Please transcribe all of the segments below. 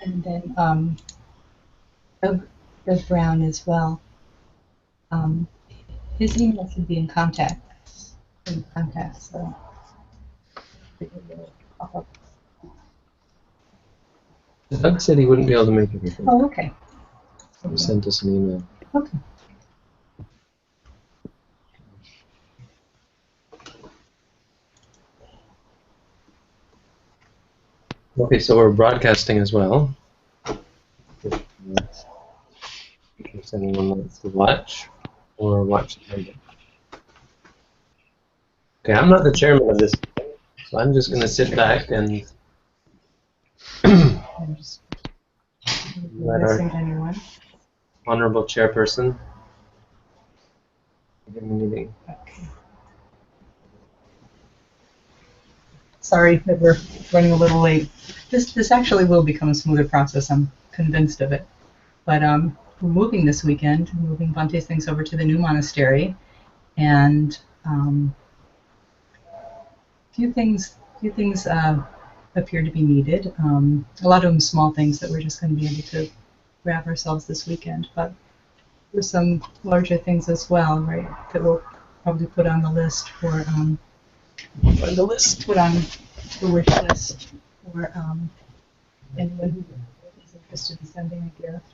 And then Doug Brown as well. Um, his email should be in contacts. So it will pop up. Doug said he wouldn't be able to make everything. Oh, okay. He sent us an email. Okay. Okay, so we're broadcasting as well. In case anyone wants to watch or watch later. Okay, I'm not the chairman of this, so I'm just going to sit back and I'm just let missing our anyone. honorable chairperson begin the meeting. Okay. Sorry that we're running a little late. This actually will become a smoother process. I'm convinced of it. But we're moving this weekend. We're moving Bunte's things over to the new monastery, and few things appear to be needed. A lot of them small things that we're just going to be able to grab ourselves this weekend. But there's some larger things as well, right? That we'll probably put on the list for put on the wish list for anyone who is interested in sending a gift.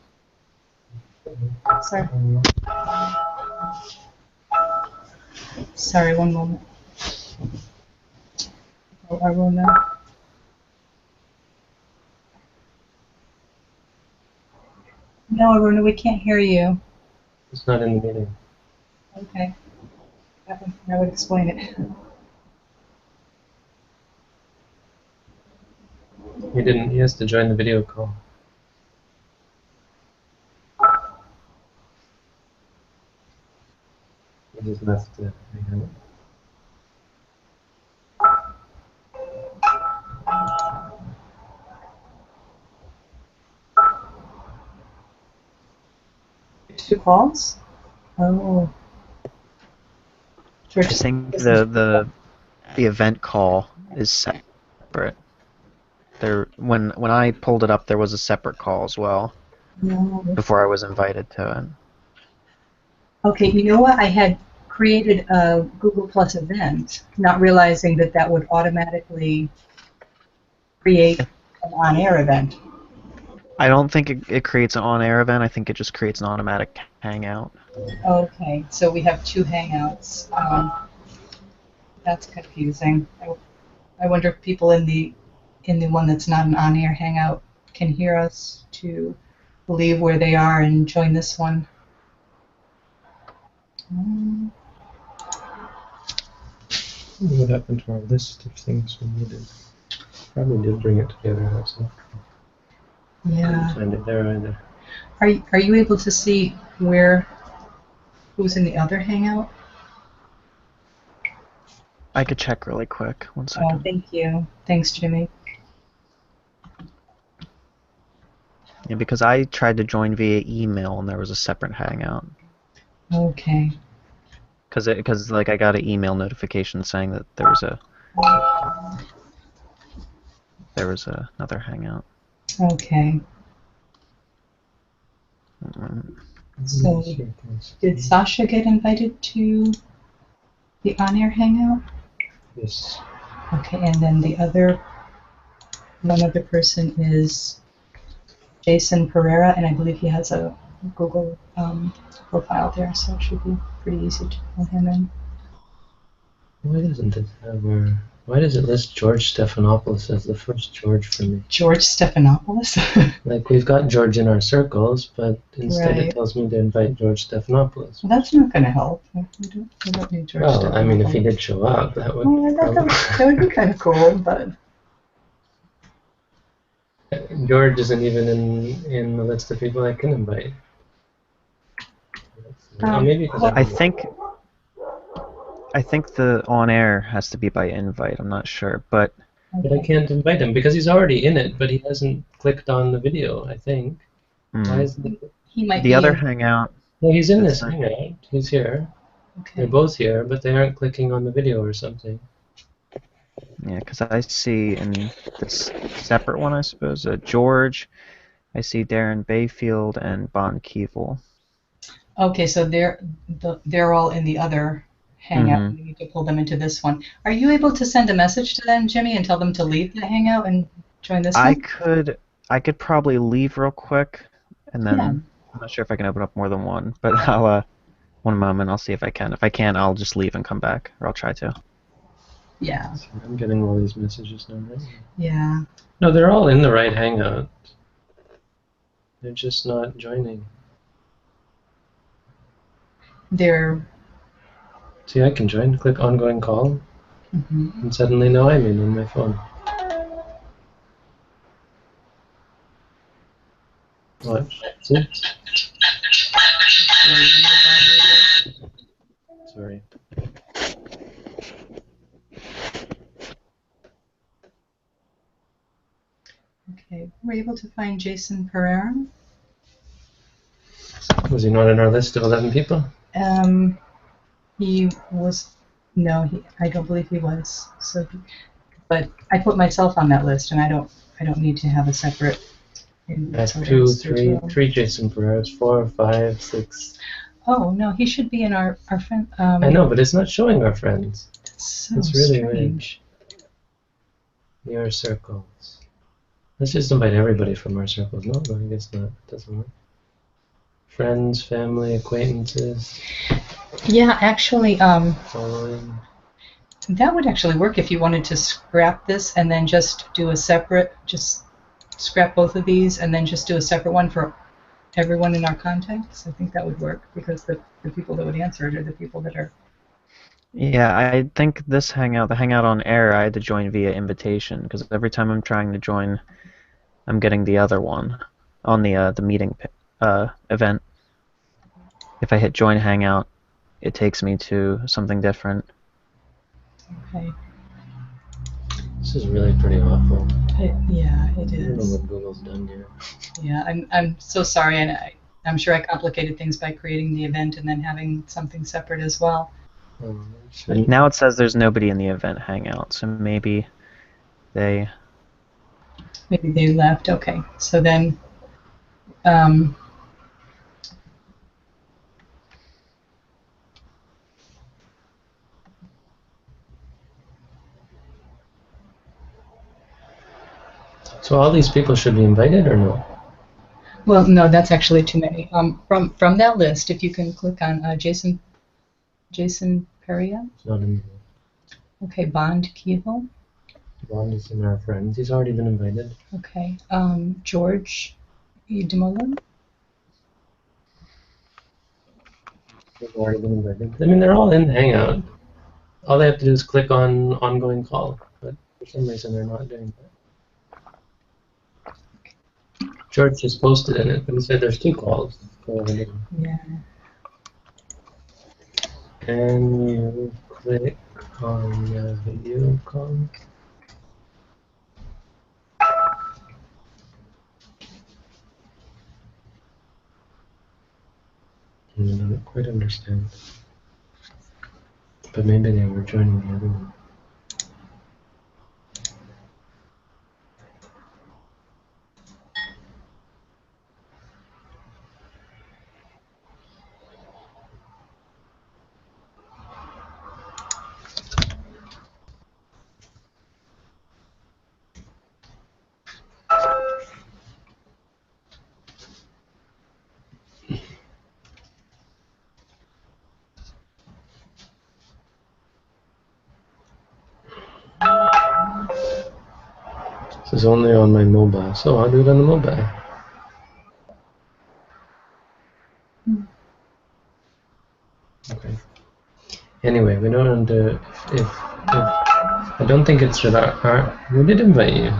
Sorry. Sorry, one moment. Oh, Aruna. No, Aruna, we can't hear you. It's not in the meeting. Okay. That would explain it. He didn't. He has to join the video call. He just left to hang out. Two calls? Oh. I think the event call is separate. When I pulled it up, there was a separate call as well. No. Before I was invited to it. Okay, you know what? I had created a Google Plus event, not realizing that that would automatically create an on-air event. I don't think it creates an on-air event. I think it just creates an automatic hangout. Okay, so we have two Hangouts. That's confusing. I wonder if people in the one that's not an on-air Hangout can hear us to leave where they are and join this one. What happened to our list of things we needed? Probably did bring it together. That's all. Yeah. Couldn't find it there either. Are you able to see who's in the other Hangout? I could check really quick. 1 second. Oh, thank you. Thanks, Jimmy. Yeah, because I tried to join via email and there was a separate hangout. Okay. Because like I got an email notification saying that there was another hangout. Okay. So, did Sasha get invited to the on-air Hangout? Yes. Okay, and then one other person is Jason Pereira, and I believe he has a Google profile there, so it should be pretty easy to pull him in. Why does it list George Stephanopoulos as the first George for me? George Stephanopoulos? Like, we've got George in our circles, but instead Right. it tells me to invite George Stephanopoulos. Well, that's not going to help. We don't need George Well, I mean, if he Stephanopoulos. did show up, that would Well, that would be kind of cool, but George isn't even in the list of people I can invite. Maybe well, I think the on-air has to be by invite. I'm not sure, but I can't invite him because he's already in it, but he hasn't clicked on the video, I think. Why is he might the be other in. hangout? No, he's in That's this not- hangout. He's here. Okay. They're both here, but they aren't clicking on the video or something. Yeah, because I see in this separate one, I suppose, George, I see Darren Bayfield and Bon Keeble. Okay, so they're all in the other hangout. Mm-hmm. We need to pull them into this one. Are you able to send a message to them, Jimmy, and tell them to leave the hangout and join this I one? could I could probably leave real quick, and Yeah. then I'm not sure if I can open up more than one, but I'll one moment, I'll see if I can. If I can't, I'll just leave and come back, or I'll try to. Yeah. So I'm getting all these messages now, right? Yeah. No, they're all in the right hangout. They're just not joining. They're. See, I can join, click ongoing call, Mhm. and suddenly now I'm in on my phone. Watch. See? Sorry. Okay. We're able to find Jason Pereira. Was he not in our list of 11 people? He was. No, I don't believe he was. So, but I put myself on that list, and I don't need to have a separate. That's So two, there's three Jason Pereiras, 4, 5, 6. Oh no, he should be in our friend. I know, but it's not showing our friends. That's so It's really strange. weird. Your circles. Let's just invite everybody from our circles. No, I guess not. It doesn't work. Friends, family, acquaintances, Yeah, actually, following. that would actually work if you wanted to scrap this and then just do a separate, just scrap both of these and then just do a separate one for everyone in our contacts. I think that would work because the people that would answer it are the people that are. Yeah, I think this hangout, the hangout on air, I had to join via invitation because every time I'm trying to join, I'm getting the other one on the meeting event. If I hit join hangout, it takes me to something different. Okay. This is really pretty awful. Yeah, it I don't know is. what Google's done here. Yeah, I'm so sorry, and I'm sure I complicated things by creating the event and then having something separate as well. Now it says there's nobody in the event hangout, so maybe they. Maybe they left. Okay, so then. Um, So all these people should be invited or no? Well, no, that's actually too many. From that list, if you can click on Jason Peria. It's not in Okay, Bond Keeble. Bond is in our friends. He's already been invited. Okay, George Demola. He's already been invited. I mean, they're all in the Hangout. All they have to do is click on ongoing call, but for some reason they're not doing that. George just posted in it, but he said there's 2 calls. Yeah. Can you click on the video call? I don't quite understand. But maybe they were joining the other one. This is only on my mobile, so I'll do it on the mobile. Okay. Anyway, we don't want to. If I don't think it's that we did invite you.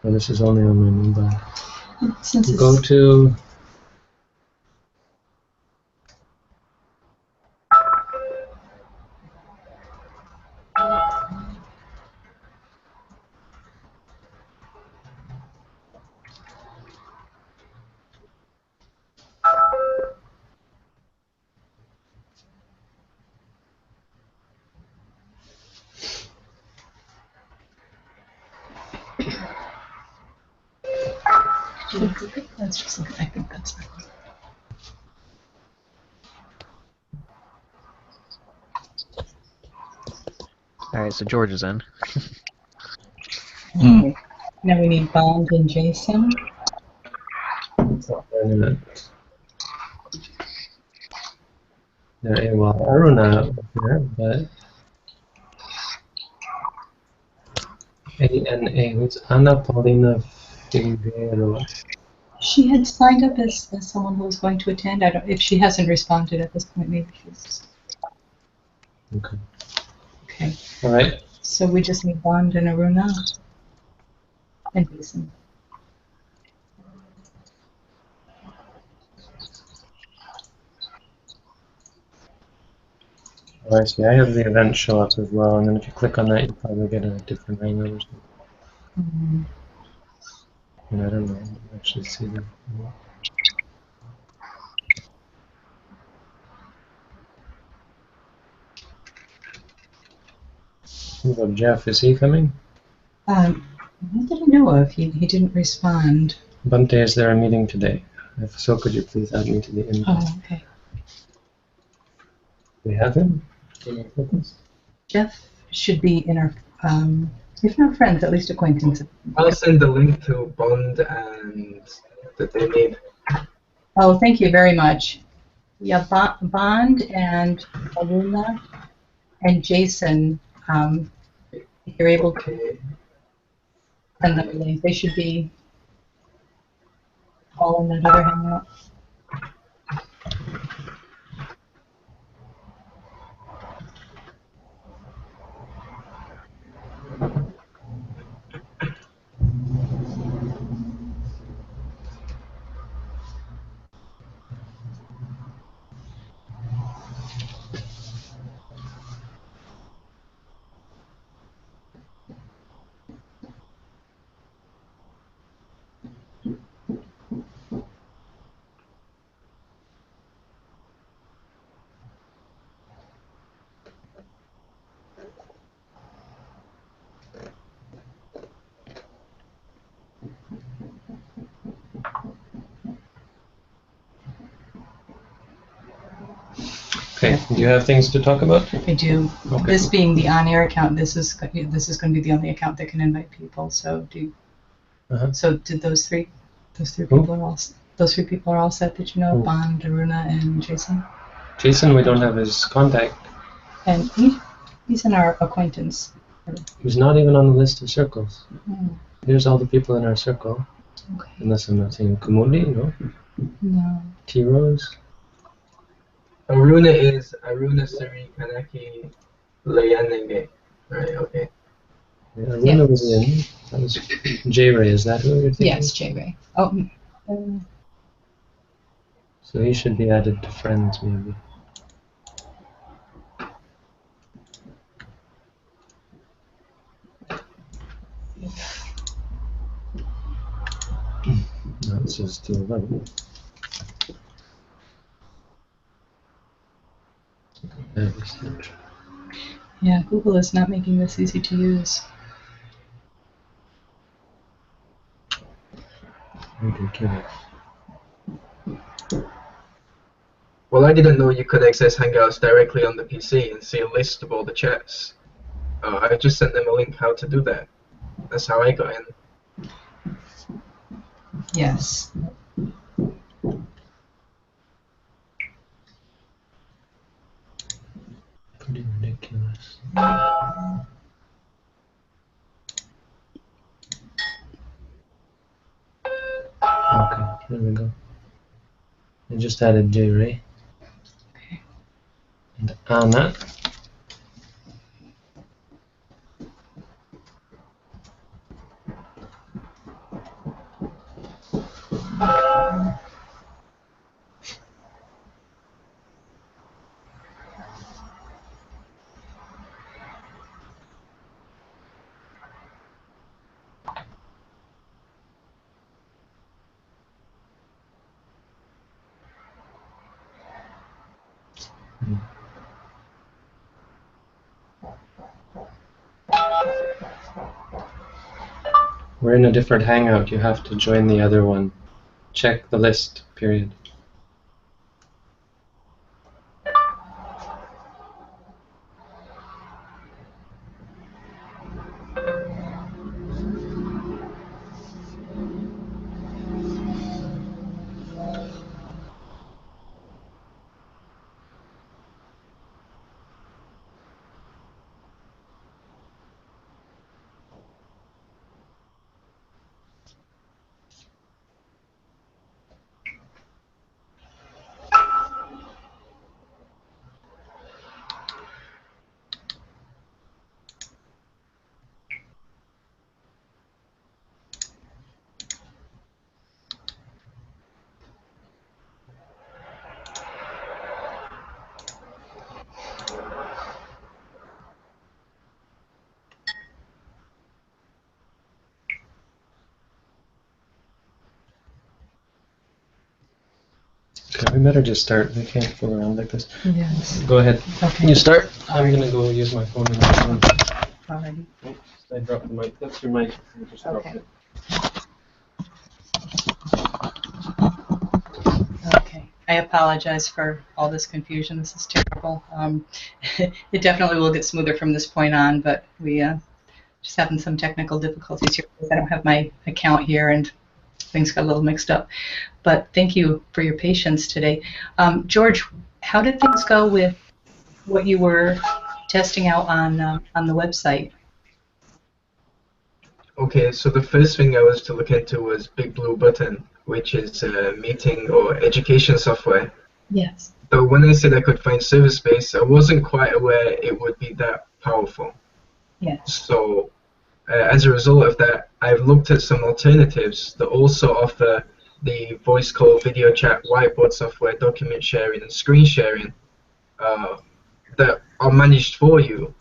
Oh, this is only on my mobile. Go to. That's just, I think that's. All right, so George is in. Okay. Now we need Bond and Jason. There, well, Aruna here, but ANA, who's Anna Paulina Figueroa. She had signed up as someone who was going to attend. I don't. If she hasn't responded at this point, maybe she's. Okay. Okay. All right. So we just need Bond and Aruna and Jason. Oh, I see. I have the event show up as well, and then if you click on that, you probably get a different hangout or something. Mm-hmm. And I don't know. I actually see them. What about Jeff? Is he coming? Not that I know of. He didn't respond. Bante, is there a meeting today? If so, could you please add me to the invite? Oh, okay. We have him in our focus. Jeff should be in our, if not friends, at least acquaintances. I'll send the link to Bond and that they need. Oh, thank you very much. Yeah, Bond and Aruna and Jason, if you're able to send them a link, they should be all in that other hangout. Okay. Do you have things to talk about? I do. Okay. This being the on-air account, this is going to be the only account that can invite people. So So did those three people are all set that you know, Bond, Aruna, and Jason. Jason, we don't have his contact. And he's in our acquaintance. He's not even on the list of circles. Hmm. Here's all the people in our circle. Okay. Unless I'm not saying Kumuli, no? No. T-Rose. Aruna is Aruna Sri Kanaki Layanenge. Right, okay. Yeah, Aruna was in. That was J-Ray, is that who you're thinking? Yes, J-Ray. Oh. So he should be added to friends, maybe. No, it says 211. Yeah, Google is not making this easy to use. Ridiculous. Well, I didn't know you could access Hangouts directly on the PC and see a list of all the chats. I just sent them a link how to do that. That's how I got in. Yes. Pretty ridiculous. Okay, there we go. I just added J-Ray. Okay. And Anna. We're in a different hangout. You have to join the other one. check the list, period. Okay, we better just start. We can't fool around like this. Yes. Go ahead. Okay. You start. I'm gonna go use my phone and my phone. Alrighty. Oops, I dropped the mic. That's your mic. I just dropped Okay. it. Okay. I apologize for all this confusion. This is terrible. It definitely will get smoother from this point on, but we just having some technical difficulties here because I don't have my account here and things got a little mixed up. But thank you for your patience today. George, how did things go with what you were testing out on the website? Okay, so the first thing I was to look into was Big Blue Button, which is meeting or education software. Yes. But when I said I could find server space, I wasn't quite aware it would be that powerful. Yes. So as a result of that, I've looked at some alternatives that also offer the voice call, video chat, whiteboard software, document sharing, and screen sharing that are managed for you.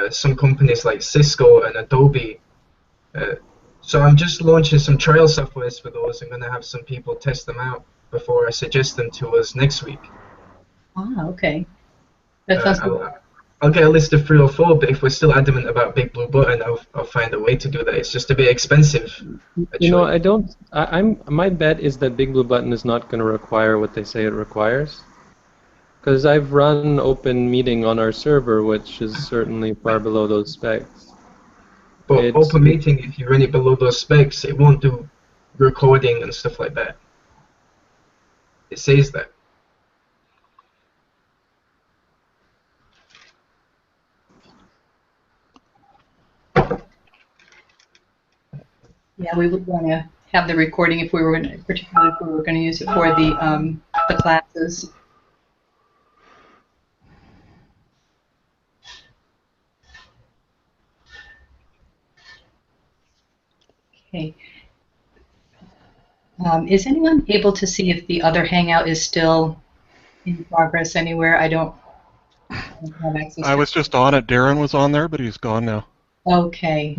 Some companies like Cisco and Adobe. So I'm just launching some trial softwares for those. I'm going to have some people test them out before I suggest them to us next week. Ah, okay. That sounds good. I'll get a list of 3 or 4, but if we're still adamant about Big Blue Button, I'll find a way to do that. It's just a bit expensive, actually. You know, I don't. My bet is that Big Blue Button is not going to require what they say it requires. Because I've run Open Meeting on our server, which is certainly far below those specs. But Open Meeting, if you run it below those specs, it won't do recording and stuff like that. It says that. Yeah, we would want to have the recording if we were going to, particularly if we were going to use it for the classes. Okay. Is anyone able to see if the other Hangout is still in progress anywhere? I don't have access. I was just on it. Darren was on there, but he's gone now. Okay.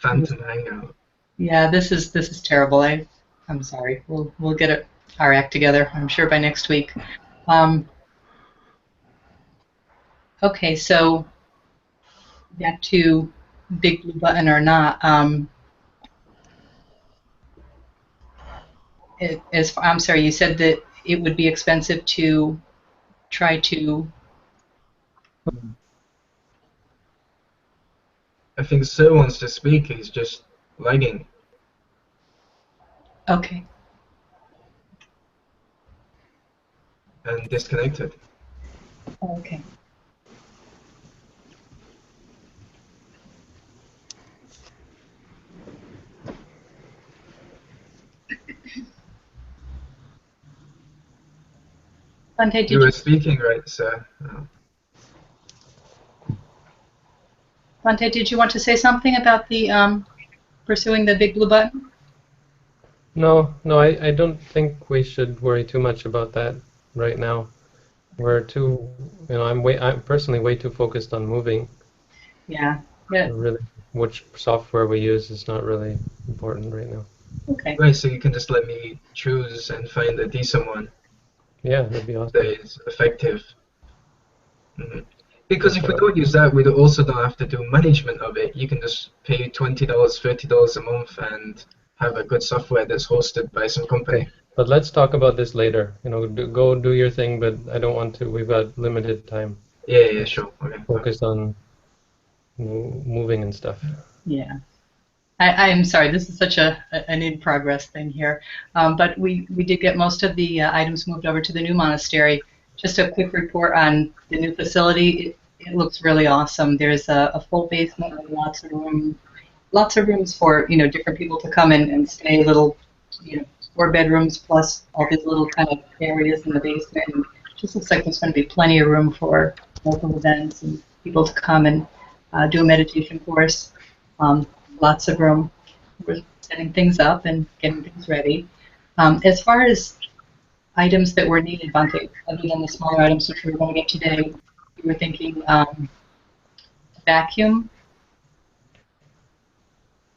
Phantom Hangout. Yeah, this is terrible. I'm sorry. We'll get our act together. I'm sure by next week. Okay, so back to Big Blue Button or not. I'm sorry. You said that it would be expensive to try to. I think Sir wants to speak. He's just lagging. Okay. And disconnected. Okay. Bante, You were speaking, right, Sir? Oh. Bante, did you want to say something about the pursuing the Big Blue Button? No, I don't think we should worry too much about that right now. We're too, I'm personally way too focused on moving. Yeah. Yeah. Really, which software we use is not really important right now. Okay. Right, so you can just let me choose and find a decent one. Yeah, that'd be awesome. That is effective. Mm-hmm. Because if we don't use that, we also don't have to do management of it. You can just pay $20, $30 a month, and have a good software that's hosted by some company. Okay. But let's talk about this later. Go do your thing, but I don't want to. We've got limited time. Yeah, Let's sure. Okay. focus on moving and stuff. Yeah. I'm sorry, this is such an in-progress thing here. But we did get most of the items moved over to the new monastery. Just a quick report on the new facility. It looks really awesome. There's a full basement with lots of rooms for, different people to come and stay, little, 4 bedrooms plus all these little kind of areas in the basement. And it just looks like there's going to be plenty of room for local events and people to come and do a meditation course. Lots of room. We're setting things up and getting things ready. As far as items that were needed, Bante, other than the smaller items which we were going to get today, we were thinking vacuum.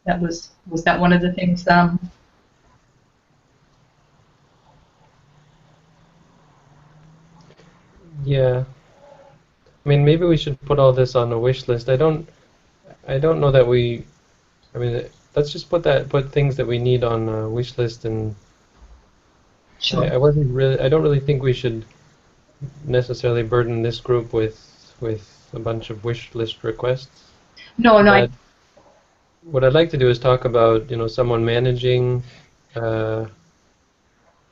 Was that one of the things? Yeah. I mean, maybe we should put all this on a wish list. I don't know that we. I mean, let's just put things that we need on a wish list, and Sure. I don't really think we should necessarily burden this group with a bunch of wish list requests. No. But what I'd like to do is talk about, someone managing. We'll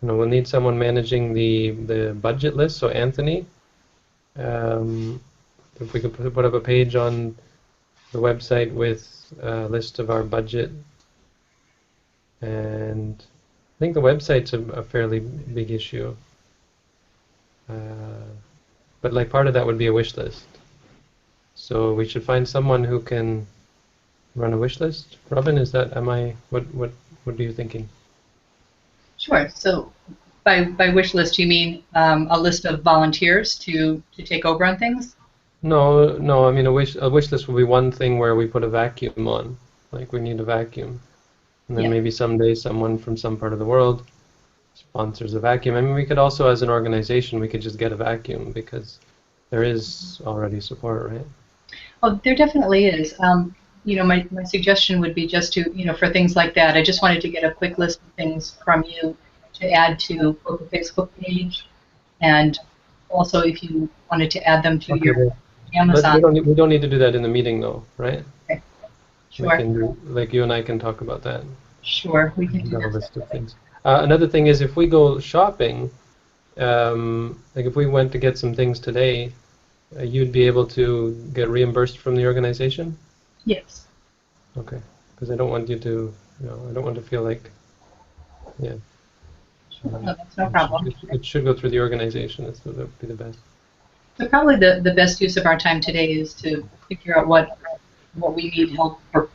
need someone managing the budget list. So Anthony, if we could put up a page on the website with a list of our budget, and I think the website's a fairly big issue. But like part of that would be a wish list. So we should find someone who can run a wish list. Robin, what are you thinking? Sure. So by wish list, you mean a list of volunteers to take over on things? No. I mean, a wish list will be one thing where we put a vacuum on. Like we need a vacuum. And then maybe someday someone from some part of the world sponsors a vacuum. I mean, we could also, as an organization, we could just get a vacuum because there is already support, right? Oh, there definitely is. My suggestion would be just to, for things like that, I just wanted to get a quick list of things from you to add to both the Facebook page, and also if you wanted to add them to your Amazon. But we don't need to do that in the meeting, though, right? Okay. Sure. We can do, like you and I can talk about that. Sure, we can do Got a that. list of things. Another thing is if we go shopping, like if we went to get some things today, you'd be able to get reimbursed from the organization? Yes. Okay, because I don't want you to, I don't want to feel like, yeah. No, that's no problem. It should go through the organization. That would be the best. So probably the best use of our time today is to figure out what we need help for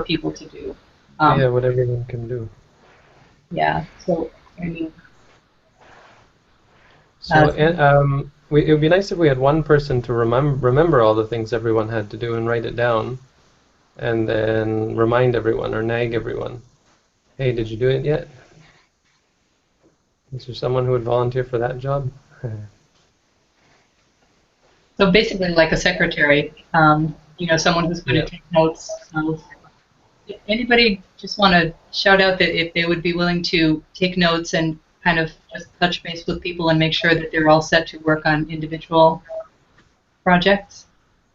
people to do. Yeah, what everyone can do. Yeah. So I mean. So it would be nice if we had one person to remember all the things everyone had to do and write it down, and then remind everyone or nag everyone. Hey, did you do it yet? Is there someone who would volunteer for that job? So basically, like a secretary, someone who's going to take notes. Anybody just want to shout out that if they would be willing to take notes and kind of just touch base with people and make sure that they're all set to work on individual projects?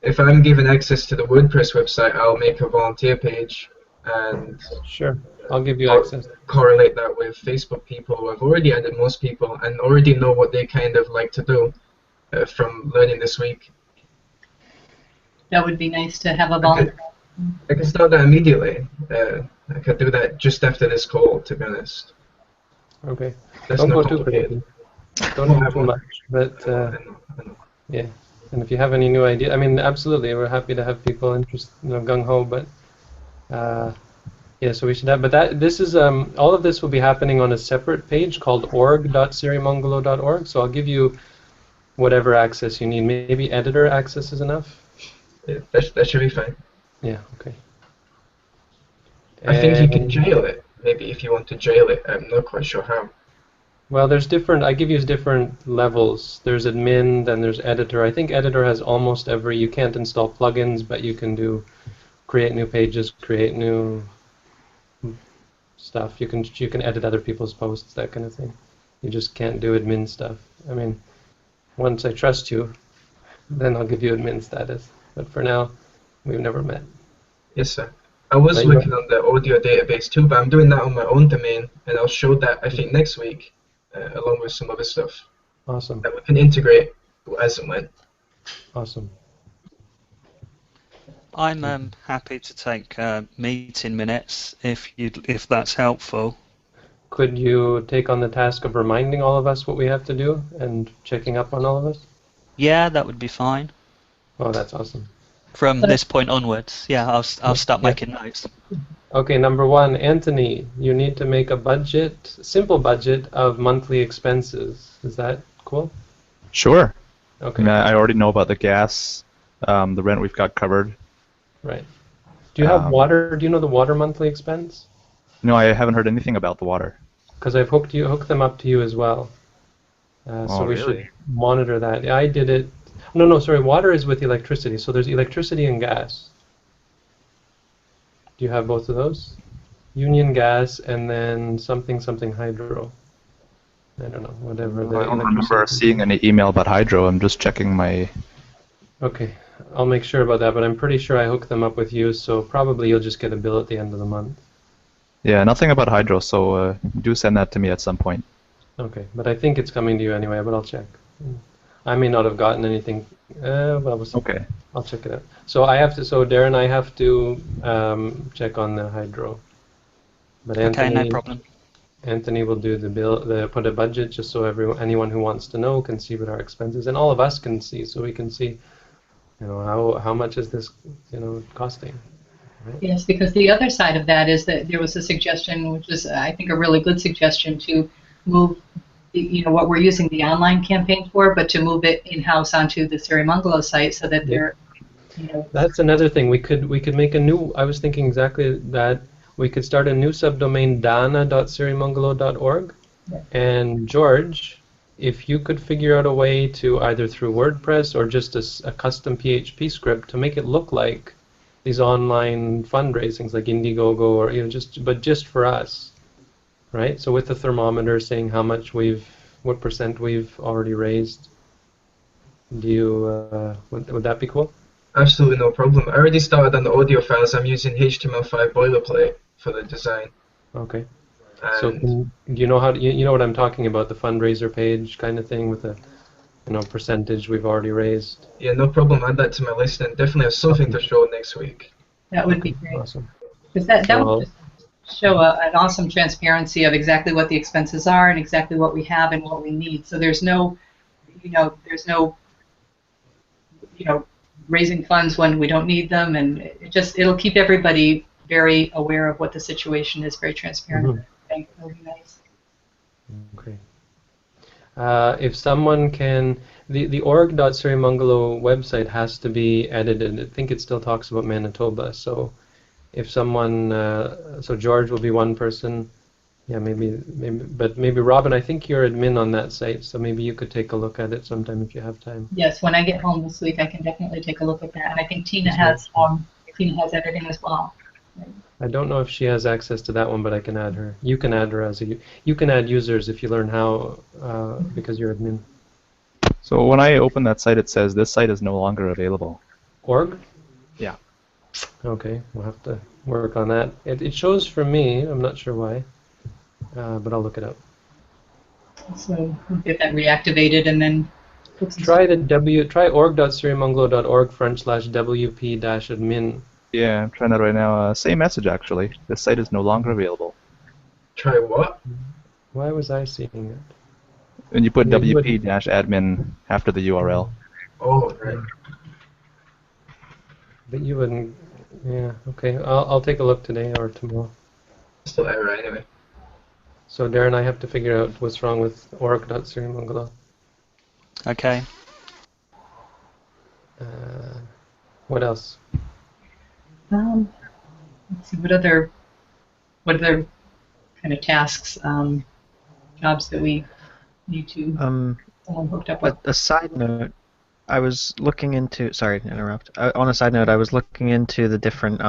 If I'm given access to the WordPress website, I'll make a volunteer page and Sure, I'll give you access. Correlate that with Facebook people who have already added most people and already know what they kind of like to do from learning this week. That would be nice to have a volunteer. I can start that immediately. I could do that just after this call, to be honest. Okay. That's Don't not go too complicated. crazy. Don't do too much. But I know. yeah. And if you have any new ideas, I mean, absolutely, we're happy to have people interested, gung ho. But yeah, so we should have. But this is all of this will be happening on a separate page called org.sirimongolo.org. So I'll give you whatever access you need. Maybe editor access is enough. Yeah, that should be fine. Yeah. Okay. I think you can jail it. Maybe if you want to jail it, I'm not quite sure how. Well, there's different. I give you different levels. There's admin, then there's editor. I think editor has almost every. You can't install plugins, but you can do create new pages, create new stuff. You can edit other people's posts, that kind of thing. You just can't do admin stuff. I mean, once I trust you, then I'll give you admin status. But for now, we've never met. Yes, sir. I was But looking on the audio database too, but I'm doing that on my own domain, and I'll show that I think next week, along with some other stuff awesome, that we can integrate as and when. awesome. I'm happy to take meeting minutes if that's helpful. Could you take on the task of reminding all of us what we have to do and checking up on all of us? Yeah, that would be fine. Oh, that's awesome. From this point onwards, yeah, I'll start Yeah. making notes. Okay, number one, Anthony, you need to make a budget, simple budget of monthly expenses. Is that cool? Sure. I Okay, mean, I already know about the gas, the rent we've got covered. right. Do you have Um, water? Do you know the water monthly expense? No, I haven't heard anything about the water. Because I've hooked them up to you as well. So Oh, we really? should monitor that. I did it. No, sorry. Water is with electricity. So there's electricity and gas. Do you have both of those? Union gas and then something hydro. I don't know, whatever the I don't electricity. remember seeing any email about hydro. I'm just checking my... Okay, I'll make sure about that, but I'm pretty sure I hooked them up with you, so probably you'll just get a bill at the end of the month. Yeah, nothing about hydro, so do send that to me at some point. Okay, but I think it's coming to you anyway, but I'll check. I may not have gotten anything. Well, we'll see. Okay. I'll check it out. So Darren, I have to check on the hydro. But Okay, no problem. Anthony will do the bill, put a budget just so anyone who wants to know can see what our expenses, and all of us can see, so we can see, how much is this, costing. Right? Yes, because the other side of that is that there was a suggestion, which is I think a really good suggestion, to move what we're using the online campaign for, but to move it in-house onto the Sirimangalo site so that they're, That's another thing. We could make a new. I was thinking exactly that. We could start a new subdomain, dana.sirimangalo.org. Yeah. And George, if you could figure out a way to either through WordPress or just a custom PHP script to make it look like these online fundraisings like Indiegogo or just for us, right? So with the thermometer saying what percent we've already raised. Do you would that be cool? Absolutely no problem. I already started on the audio files. I'm using HTML5 boilerplate for the design. Okay. And So do you know you know what I'm talking about, the fundraiser page kind of thing with a percentage we've already raised? yeah, no problem. Add that to my list and definitely have something to show next week. that would be great. Awesome. Because that So would just show an awesome transparency of exactly what the expenses are and exactly what we have and what we need. So there's no, raising funds when we don't need them, and it'll keep everybody very aware of what the situation is, very transparent. Mhm. I think it'll be nice. Okay. If someone can, the org.sirimangalo website has to be edited. I think it still talks about Manitoba. So if someone, so George will be one person. Yeah, but maybe Robin, I think you're admin on that site, so maybe you could take a look at it sometime if you have time. Yes, when I get home this week, I can definitely take a look at that. And I think Tina has editing as well. I don't know if she has access to that one, but I can add her. You can add her you can add users if you learn how, because you're admin. So when I open that site, it says this site is no longer available. Org? Yeah. Okay, we'll have to work on that. It shows for me, I'm not sure why, but I'll look it up. So we'll get that reactivated and then Try org.sirimangalo.org/wp-admin. Yeah, I'm trying that right now. Same message, actually. This site is no longer available. Try what? Why was I seeing it? And you put Yeah, you would- wp-admin after the URL. Oh, right. But you wouldn't. Yeah. Okay. I'll take a look today or tomorrow. Still error anyway. So Darren, I have to figure out what's wrong with org.sirimangalo. Okay. What else? let's see what other kind of tasks, jobs that we need to hooked up with. A side note, I was looking into. Sorry to interrupt. On a side note, I was looking into the different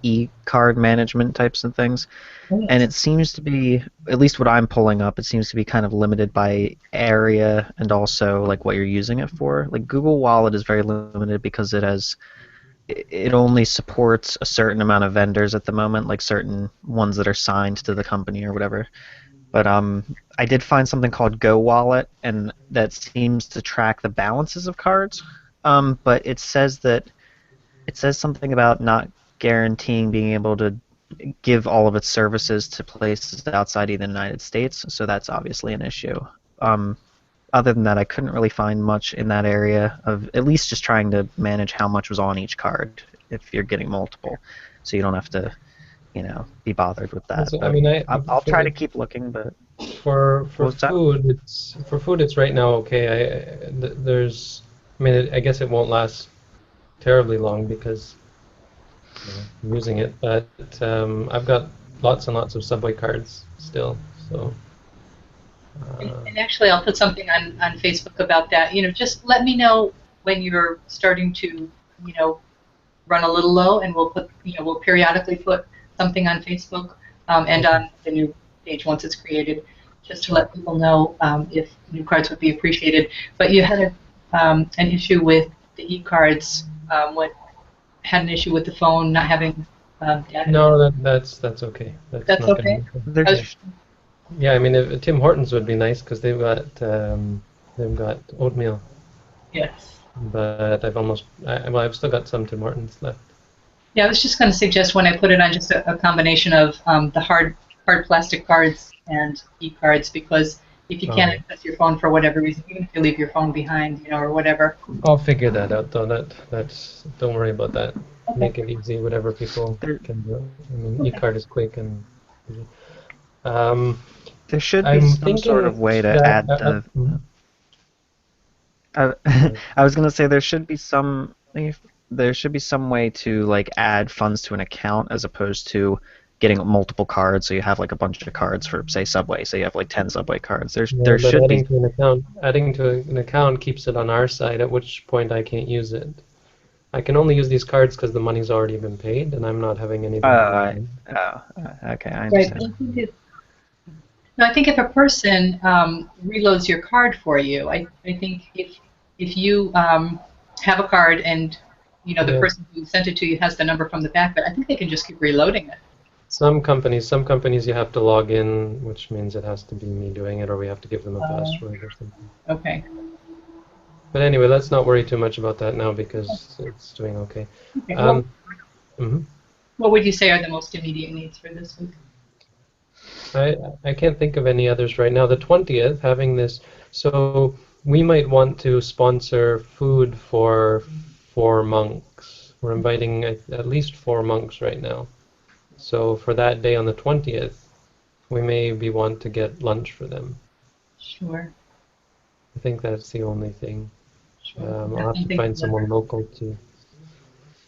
e-card management types and things. And it seems to be, at least what I'm pulling up, it seems to be kind of limited by area and also like what you're using it for. Like Google Wallet is very limited because it only supports a certain amount of vendors at the moment, like certain ones that are signed to the company or whatever. But I did find something called Go Wallet, and that seems to track the balances of cards. But it says something about not guaranteeing being able to give all of its services to places outside of the United States, so that's obviously an issue. Other than that, I couldn't really find much in that area of at least just trying to manage how much was on each card if you're getting multiple, so you don't have to, be bothered with that. So, I But mean, I'll try to keep looking. But for what's that? food, it's right now okay. There's, I mean, I guess it won't last terribly long because I'm using it, but I've got lots and lots of Subway cards still, so. And actually, I'll put something on Facebook about that. Just let me know when you're starting to, run a little low, and we'll periodically put something on Facebook and on the new page once it's created, just to let people know if new cards would be appreciated. But you had an issue with the e-cards. What had an issue with the phone not having data? No, that's okay. That's not okay. gonna Yeah, I mean, Tim Hortons would be nice because they've got oatmeal. Yes. But I've still got some Tim Hortons left. Yeah, I was just going to suggest when I put it on just a combination of the hard plastic cards and e-cards, because if you can't access your phone for whatever reason, even if you leave your phone behind, or whatever. I'll figure that out, though. Don't worry about that. Okay. Make it easy, whatever people can do. I mean, e-card is quick and easy. There should be I'm some sort of way to that, add the. I was gonna say there should be some way to like add funds to an account as opposed to getting multiple cards. So you have like a bunch of cards for say Subway. So you have like 10 Subway cards. There but should adding be. to an account keeps it on our side. At which point I can't use it. I can only use these cards because the money's already been paid, and I'm not having anything. Okay, I understand. Right. No, I think if a person reloads your card for you, I think if you have a card and the person who sent it to you has the number from the back, but I think they can just keep reloading it. Some companies you have to log in, which means it has to be me doing it, or we have to give them a password or something. Okay. But anyway, let's not worry too much about that now because it's doing okay. What would you say are the most immediate needs for this week? I can't think of any others right now. The 20th, having this, so we might want to sponsor food for 4 monks. We're inviting at least 4 monks right now. So for that day on the 20th, we maybe want to get lunch for them. Sure. I think that's the only thing. Sure. I'll have to find someone local too.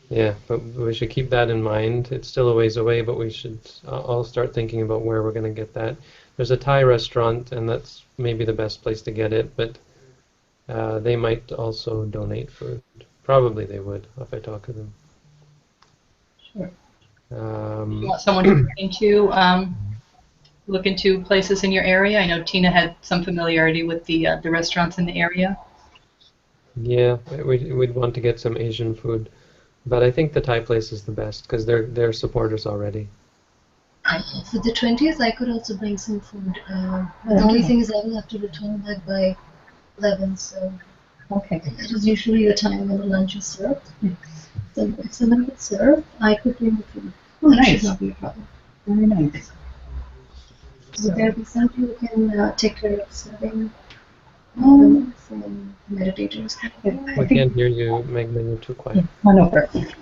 Yeah, but we should keep that in mind. It's still a ways away, but we should. I'll start thinking about where we're going to get that. There's a Thai restaurant, and that's maybe the best place to get it, but they might also donate food. Probably they would if I talk to them. Sure. You want someone to look into places in your area? I know Tina had some familiarity with the restaurants in the area. Yeah, we'd want to get some Asian food. But I think the Thai place is the best because they're supporters already. For the 20th, I could also bring some food. The only thing is I will have to return back by 11, so that is usually the time when the lunch is served. So if someone could serve, I could bring the food. That should not be a problem. Very nice. Would there be somebody who can take care of serving from meditators? We can't hear you, Magna. You're too quiet. Oh, no, perfect.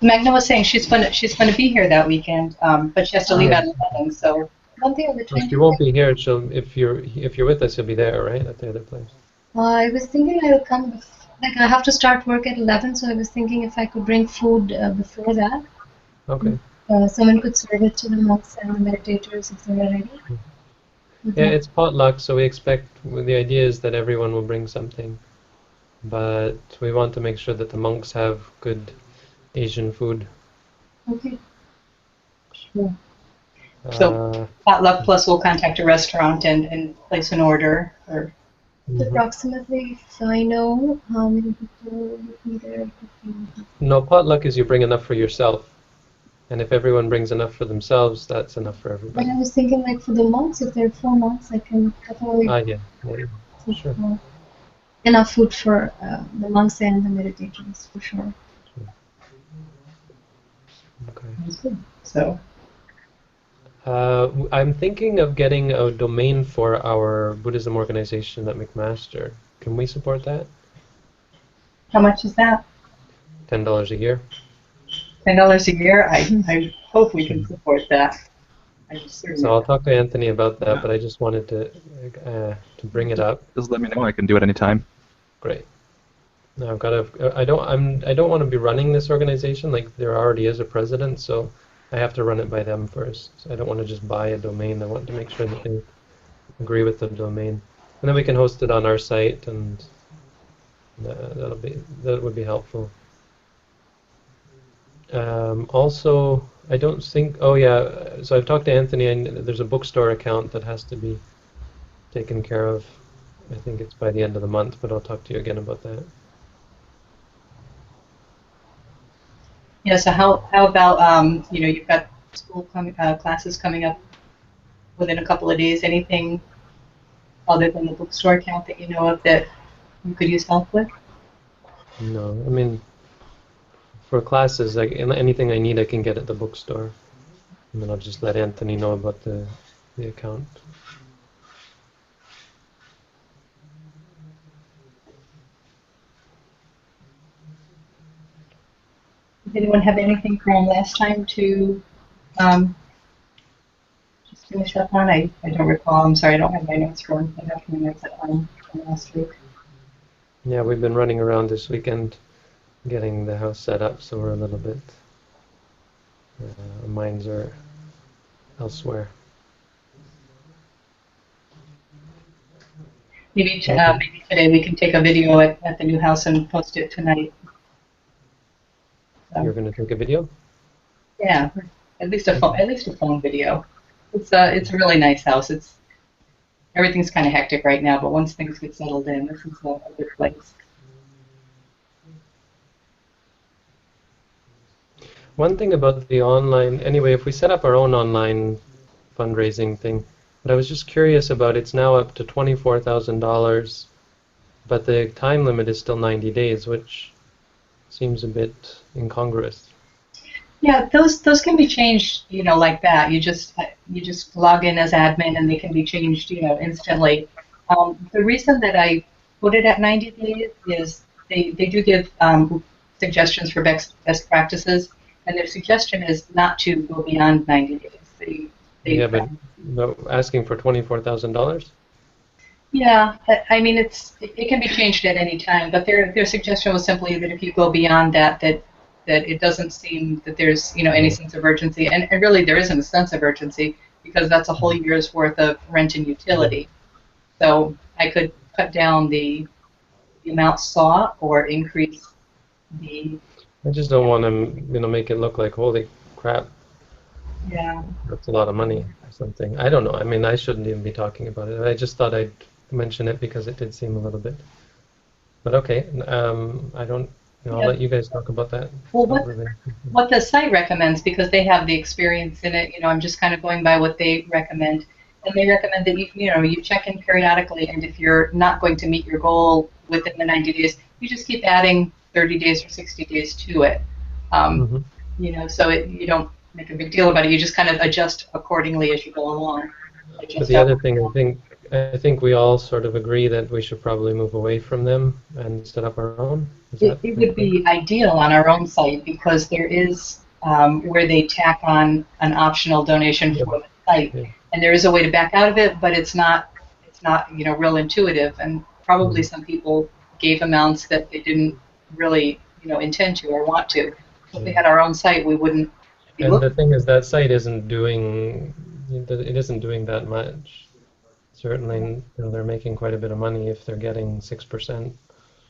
Magna was saying she's going to be here that weekend, but she has to leave at 11. So One thing on the 20th. She won't be here. If you're with us, you'll be there, right, at the other place. I was thinking I would come. I have to start work at 11, so I was thinking if I could bring food before that. Okay. Someone could serve it to the monks and the meditators if they're ready. Yeah, it's potluck, so we expect. The idea is that everyone will bring something, but we want to make sure that the monks have good Asian food. Okay. Sure. So potluck plus we'll contact a restaurant and place an order. Or Approximately, so I know how many people would be there. No, potluck is you bring enough for yourself. And if everyone brings enough for themselves, that's enough for But everybody. I was thinking like for the monks, if there are 4 monks, I can definitely Yeah, cook sure. enough food for the monks and the meditators, for sure. Okay. That's good. So I'm thinking of getting a domain for our Buddhism organization at McMaster. Can we support that? how much is that? $10 a year. $10 a year? I hope we can support that. I certainly So I'll talk to Anthony about that, but I just wanted to bring it up. Just let me know. I can do it anytime. Great. Now I've got to. I don't want to be running this organization. Like there already is a president, so I have to run it by them first. I don't want to just buy a domain. I want to make sure that they agree with the domain, and then we can host it on our site, and that would be helpful. Also, I don't think. Oh yeah. So I've talked to Anthony, and there's a bookstore account that has to be taken care of. I think it's by the end of the month, but I'll talk to you again about that. Yeah, so how about you've got school classes coming up within a couple of days. Anything other than the bookstore account that you know of that you could use help with? No, I mean for classes, like anything I need, I can get at the bookstore, and then I'll just let Anthony know about the account. Did anyone have anything from last time to um, just finish up on? I don't recall. I'm sorry, I don't have my notes from. I have my notes at home from last week. Yeah, we've been running around this weekend getting the house set up, so we're a little bit. Our minds are elsewhere. Maybe today we can take a video at the new house and post it tonight. You're going to take a video? Yeah, at least a phone video. It's a really nice house. Everything's kind of hectic right now, but once things get settled in, this is a good place. One thing about the online, anyway, if we set up our own online fundraising thing, but I was just curious about it's now up to $24,000, but the time limit is still 90 days, which seems a bit incongruous. Yeah, those can be changed, like that. You just log in as admin, and they can be changed, instantly. The reason that I put it at 90 days is they do give suggestions for best practices, and their suggestion is not to go beyond 90 days. Yeah, but asking for $24,000? Yeah, I mean it can be changed at any time, but their suggestion was simply that if you go beyond that it doesn't seem that there's any sense of urgency, and really there isn't a sense of urgency because that's a whole year's worth of rent and utility. So I could cut down the amount sought or increase the I just don't want to, make it look like, holy crap, yeah. that's a lot of money or something. I don't know. I mean, I shouldn't even be talking about it. I just thought I'd mention it because it did seem a little bit. But okay, I don't, I'll Yeah. let you guys talk about that. Well, Not really. what the site recommends, because they have the experience in it, I'm just kind of going by what they recommend. And they recommend that you check in periodically, and if you're not going to meet your goal within the 90 days, you just keep adding 30 days or 60 days to it. So you don't make a big deal about it. You just kind of adjust accordingly as you go along. But the other thing, I think we all sort of agree that we should probably move away from them and set up our own. It would be ideal on our own site because there is where they tack on an optional donation for the site, and there is a way to back out of it, but it's not real intuitive, and probably some people gave amounts that they didn't really intend to or want to. So if we had our own site, we wouldn't be And looking. the thing is that site isn't doing that much. Certainly, they're making quite a bit of money if they're getting 6%.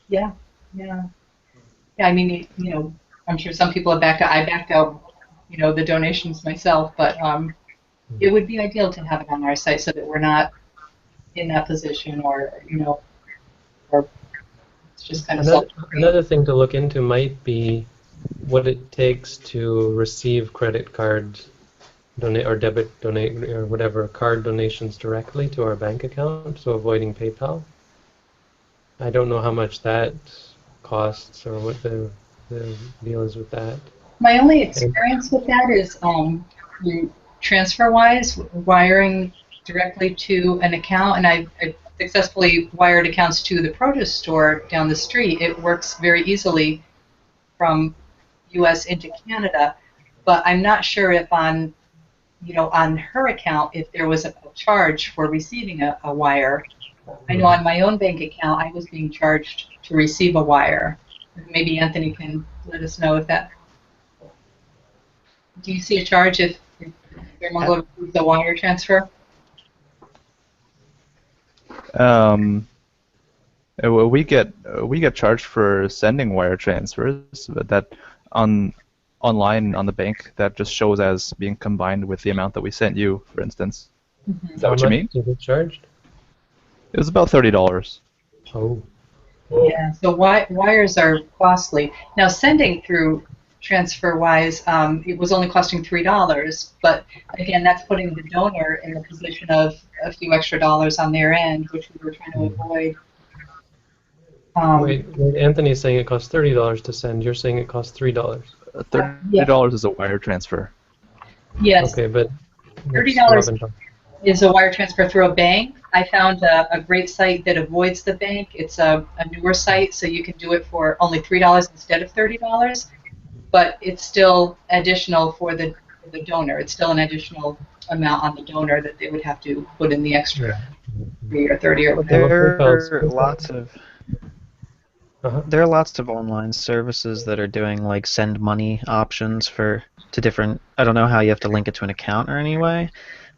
Yeah, yeah. Yeah, I mean, I'm sure some people have backed out. I backed out the donations myself, but it would be ideal to have it on our site so that we're not in that position, or it's just kind of Another, self-serving. another thing to look into might be what it takes to receive credit card donate or debit donate or whatever card donations directly to our bank account, so avoiding PayPal. I don't know how much that costs or what the deal is with that. My only And experience with that is through TransferWise, wiring directly to an account, and I've successfully wired accounts to the produce store down the street. It works very easily from U.S. into Canada, but I'm not sure if on her account if there was a charge for receiving a wire. I know on my own bank account I was being charged to receive a wire. Maybe Anthony can let us know if that. Do you see a charge if Mongo approves the wire transfer? We get charged for sending wire transfers, but that online on the bank that just shows as being combined with the amount that we sent you, for instance. Is that how what you much mean? do you get charged? It was about $30. Oh, Yeah, so wires are costly. Now, sending through TransferWise, it was only costing $3, but again, that's putting the donor in the position of a few extra dollars on their end, which we were trying to avoid. wait, Anthony's saying it costs $30 to send. You're saying it costs $3. $30 is a wire transfer. Yes, Okay, but $30 what's Robin talking? is a wire transfer through a bank. I found a great site that avoids the bank. It's a newer site, so you can do it for only $3 instead of $30, but it's still additional for the donor. It's still an additional amount on the donor that they would have to put in the extra 3 or 30 or Well, whatever. there are lots of online services that are doing like send money options to different. I don't know how you have to link it to an account or anyway,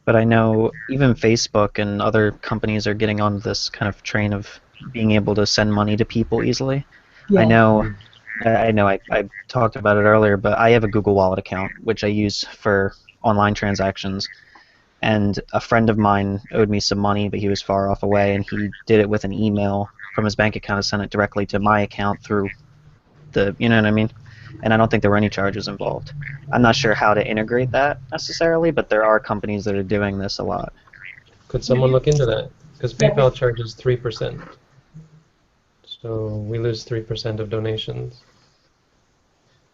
but I know even Facebook and other companies are getting on this kind of train of being able to send money to people easily. Yeah. I know I talked about it earlier, but I have a Google Wallet account which I use for online transactions. And a friend of mine owed me some money, but he was far off away, and he did it with an email from his bank account and sent it directly to my account through you know what I mean? And I don't think there were any charges involved. I'm not sure how to integrate that necessarily, but there are companies that are doing this a lot. Could someone look into that? Because PayPal charges 3%. So we lose 3% of donations.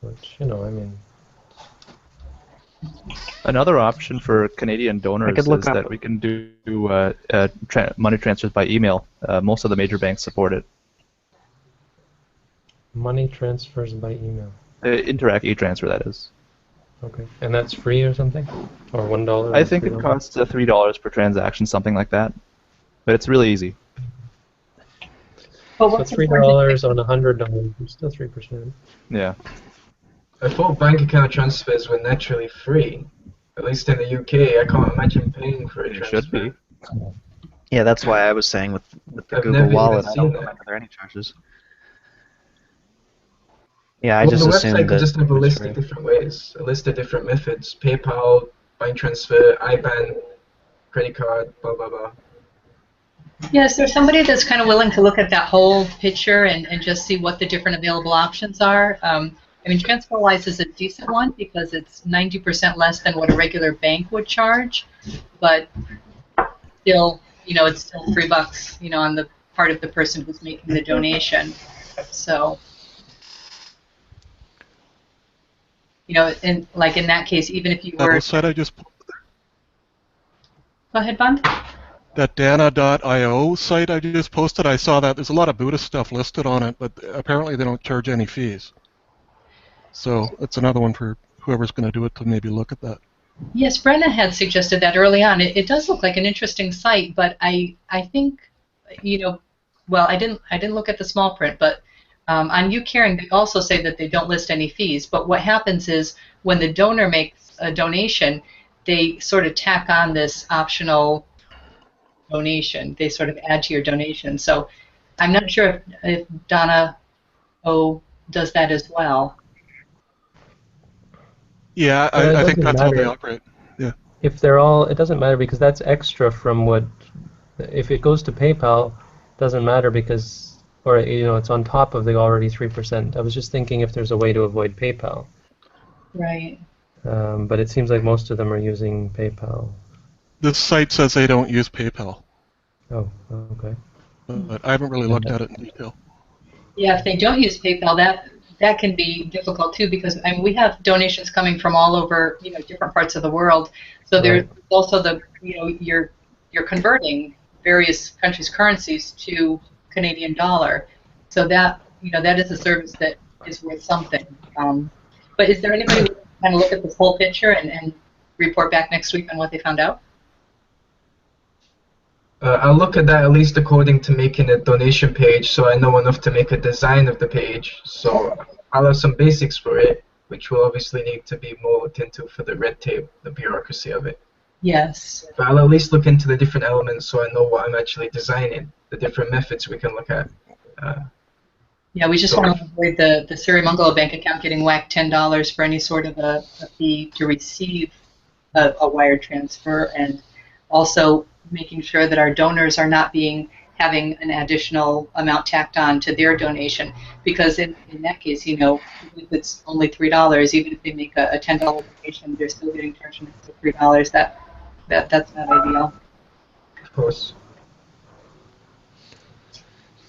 Which, I mean. Another option for Canadian donors is look up- that we can do money transfers by email. Most of the major banks support it. Money transfers by email. Interac e-transfer, that is. Okay. And that's free or something? Or $1? I think it costs $3 per transaction, something like that. But it's really easy. But So what's $3 on $100 is still 3%. Yeah. I thought bank account transfers were naturally free. At least in the UK, I can't imagine paying for a It transfer. should be. Yeah, that's why I was saying with the I've Google never even Wallet, I seen don't that. remember there are any charges. Yeah, I Well, just the assumed website could that just have a it was list free. of different ways, a list of different methods: PayPal, bank transfer, IBAN, credit card, blah blah blah. Yeah, is there somebody that's kind of willing to look at that whole picture and just see what the different available options are? I mean, TransferWise is a decent one because it's 90% less than what a regular bank would charge, but still, it's still $3, on the part of the person who's making the donation. So, in that case, even if you That were, website I just, go ahead, Bond. that dana.io site I just posted, I saw that there's a lot of Buddhist stuff listed on it, but apparently they don't charge any fees. So it's another one for whoever's going to do it to maybe look at that. Yes, Brenna had suggested that early on. It does look like an interesting site, but I think, well, I didn't look at the small print, but on UCaring they also say that they don't list any fees. But what happens is when the donor makes a donation, they sort of tack on this optional donation. They sort of add to your donation. So I'm not sure if Donna O does that as well. Yeah, But it I think doesn't that's how they matter operate. Yeah. if they're all. It doesn't matter because that's extra from what. If it goes to PayPal, it doesn't matter because, or it's on top of the already 3%. I was just thinking if there's a way to avoid PayPal, Right. but it seems like most of them are using PayPal. This site says they don't use PayPal, Oh, okay. but I haven't really And looked at it in detail. Yeah, if they don't use PayPal, that can be difficult too because I mean we have donations coming from all over, different parts of the world. So there's right. also you're converting various countries' currencies to Canadian dollar. So that is a service that is worth something. But is there anybody who can kind of look at this whole picture and report back next week on what they found out? I'll look at that at least according to making a donation page, so I know enough to make a design of the page. So I'll have some basics for it, which will obviously need to be more looked into for the red tape, the bureaucracy of it. Yes. But I'll at least look into the different elements so I know what I'm actually designing, the different methods we can look at. Yeah, we just So want to avoid the Sirimangalo bank account getting whacked $10 for any sort of a fee to receive a wire transfer, and also making sure that our donors are not having an additional amount tacked on to their donation, because in that case, if it's only $3, even if they make a $10 donation, they're still getting charged an extra $3. That's not ideal. of course.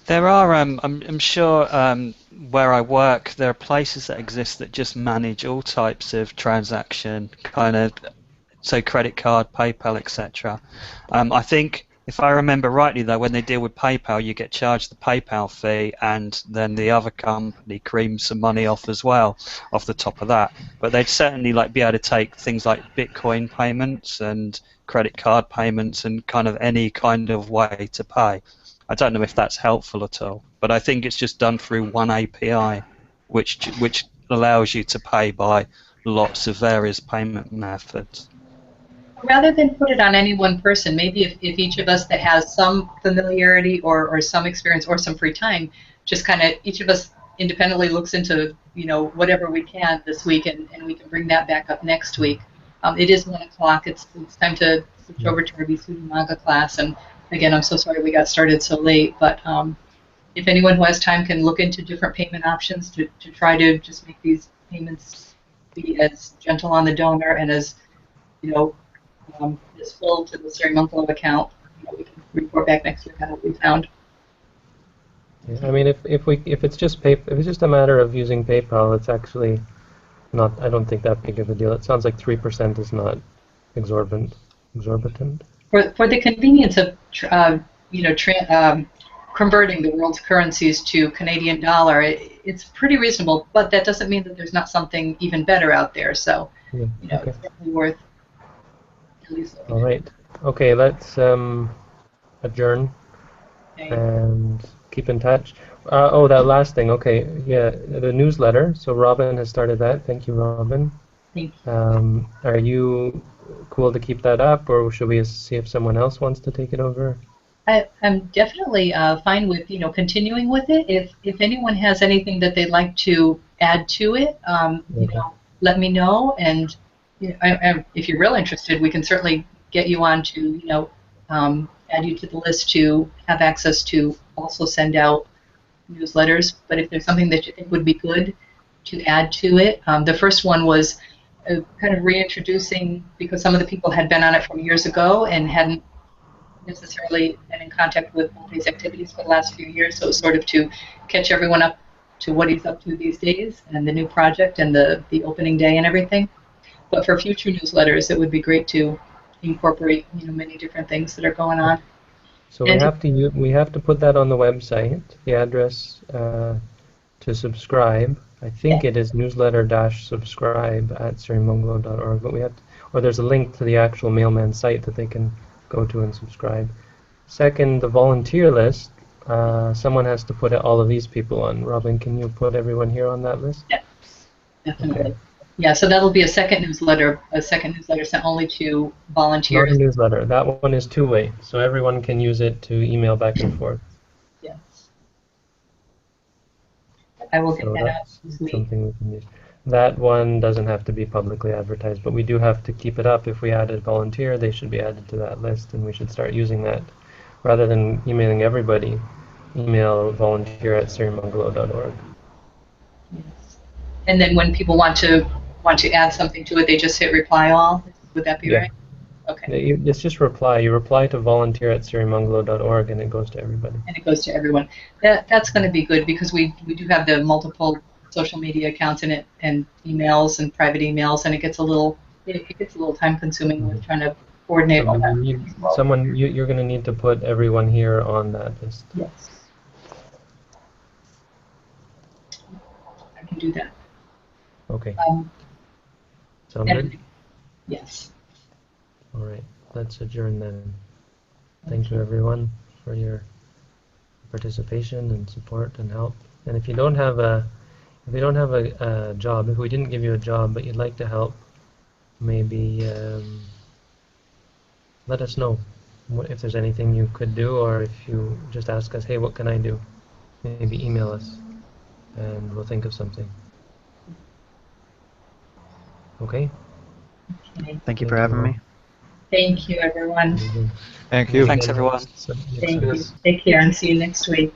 There are, I'm sure, where I work, there are places that exist that just manage all types of transaction, kind of, so credit card, PayPal, etc. I think, if I remember rightly, though, when they deal with PayPal, you get charged the PayPal fee, and then the other company creams some money off as well, off the top of that. But they'd certainly be able to take things like Bitcoin payments and credit card payments and kind of any kind of way to pay. I don't know if that's helpful at all, but I think it's just done through one API, which allows you to pay by lots of various payment methods. Rather than put it on any one person, maybe if each of us that has some familiarity or some experience or some free time, just kind of each of us independently looks into whatever we can this week, and we can bring that back up next week. It is 1 o'clock. It's time to switch over to our Bisudi manga class. And again, I'm so sorry we got started so late, but if anyone who has time can look into different payment options to try to just make these payments be as gentle on the donor and as is full to the Surimunculo account. We can report back next week on what we found. Yeah, I mean, if it's just a matter of using PayPal, it's actually not. I don't think that big of a deal. It sounds like 3% is not exorbitant. For the convenience of converting the world's currencies to Canadian dollar, it's pretty reasonable. But that doesn't mean that there's not something even better out there. So Yeah, okay. it's definitely worth at least looking All right. Okay, let's adjourn at. and keep in touch. Oh, that last thing. Okay, yeah, the newsletter. So Robin has started that. Thank you, Robin. Thank you. Are you cool to keep that up, or should we see if someone else wants to take it over? I'm definitely fine with continuing with it. If anyone has anything that they'd like to add to it, let me know. And if you're real interested, we can certainly get you on to add you to the list to have access to also send out newsletters. But if there's something that you think would be good to add to it, the first one was kind of reintroducing, because some of the people had been on it from years ago and hadn't necessarily been in contact with Monte's activities for the last few years, so it's sort of to catch everyone up to what he's up to these days and the new project and the opening day and everything. But for future newsletters, it would be great to incorporate many different things that are going on. So And we have to put that on the website. The address to subscribe. I think it is newsletter-subscribe at surimungulo.org, but or there's a link to the actual mailman site that they can go to and subscribe. Second, the volunteer list. Someone has to put all of these people on. Robin, can you put everyone here on that list? Yes, definitely. Okay. Yeah, so that'll be a second newsletter sent only to volunteers. Not a newsletter. That one is two-way, so everyone can use it to email back and forth. Yes. I will get So that out that's this week. something we can use. That one doesn't have to be publicly advertised, but we do have to keep it up. If we added volunteer, they should be added to that list, and we should start using that. Rather than emailing everybody, email volunteer@sirimangalo.org. Yes. And then when people want to add something to it, they just hit reply all. Would that be Yeah. right? Okay. It's just reply. You reply to volunteer@sirimangalo.org, and it goes to everybody. And it goes to everyone. That's going to be good because we do have the multiple social media accounts in it and emails and private emails, and it gets a little time consuming with trying to coordinate all So that. you need someone. You're going to need to put everyone here on that list. Yes. I can do that. Okay. Um, Sound and- good? Yes. All right. Let's adjourn then. Thank you everyone for your participation and support and help. And if you don't have a job, if we didn't give you a job but you'd like to help, maybe let us know if there's anything you could do, or if you just ask us, hey, what can I do? Maybe email us and we'll think of something. Okay? Okay. Thank you for having me. Thank you, everyone. Thank you. Thanks, everyone. Thank you. Take care and see you next week.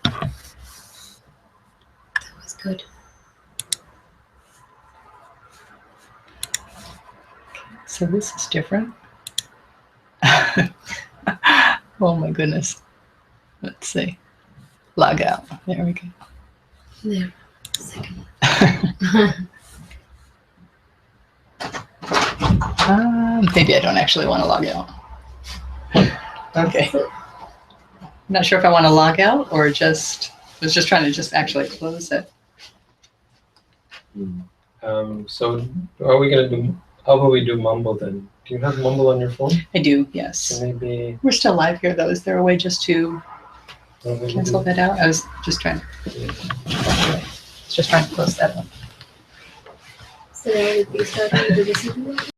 That was good. So this is different. Oh my goodness. Let's see. Log out. There we go. There. Second. Maybe I don't actually want to log out. Okay. I'm not sure if I want to log out or just was just trying to just actually close it. So are we gonna do? How about we do Mumble then? Do you have Mumble on your phone? I do, yes. So maybe We're still live here though. Is there a way just to cancel that out? I was just trying to close that one. So now we'll be starting with the recipe.